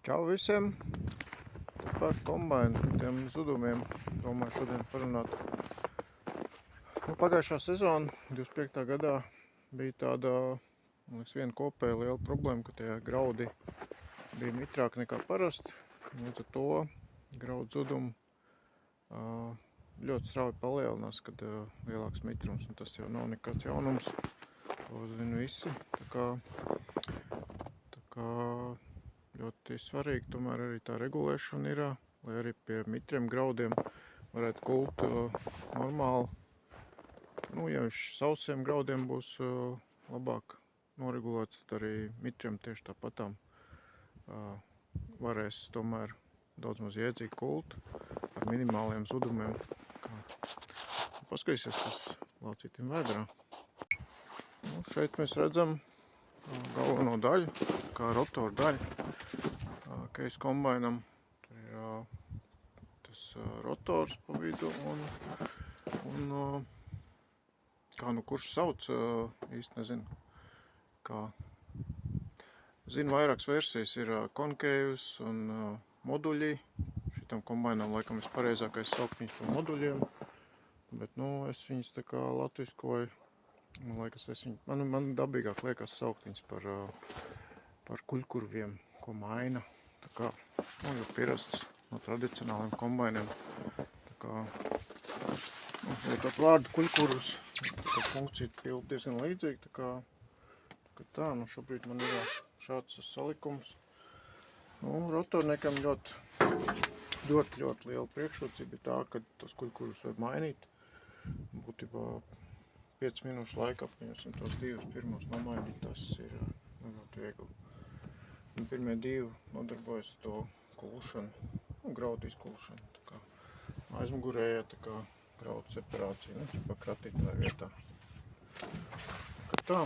Čau visiem! Par kombainu, tiem zudumiem domāju šodien parunāt. Pagājušā sezona, 25. gadā, bija tāda, viena kopēja liela problēma, ka tie graudi bija mitrāki nekā parasti. Līdz ar to graudu zudumu ļoti strauji palielinās, kad lielāks mitrums, un tas jau nav nekāds jaunums. To zina visi. Tā kā ļoti svarīgi tomēr arī tā regulēšana ir, lai arī pie mitriem graudiem varētu kult normāli. Ja viņš sausiem graudiem būs labāk noregulēts, tad arī mitriem tieši tāpatām varēs tomēr daudz maz iedzīgi kult ar minimāliem zudumiem. Paskatīsies, kas laucītim vēdrā. Šeit mēs redzam galveno daļu, kā rotoru daļu. Case kombainam tur ir tas rotors pa vidu un kā kurš sauc, īsti nezinu, kā. Zinu, vairākas versijas ir konkeivs un moduļi. Šitam kombainam laikam vispareizākais saukt viņus par moduļiem, bet es viņus tā kā latviskoju. Man dabīgāk liekas saukt viņus par kuļkurviem, ko maina. Tā kā, jau pierasts no tradicionāliem kombainiem. Tā kā, lietot vārdu kuļkurvus, tā funkcija pilda diezgan līdzīgi. Tā kā šobrīd man ir šāds salikums. Rotorniekam ļoti liela priekšrocība ir tā, ka tos kuļkurvus var mainīt. Būtībā 5 minūšu laikā, pieņemsim tos divus pirmos nomainīt, tas ir ļoti viegli. Pirmie divi nodarbojas to kulšanu, graudu izkulšanu. Tā kā aizmugurējā tā kā graudu separācija, pa kratītāju vietā. Tā.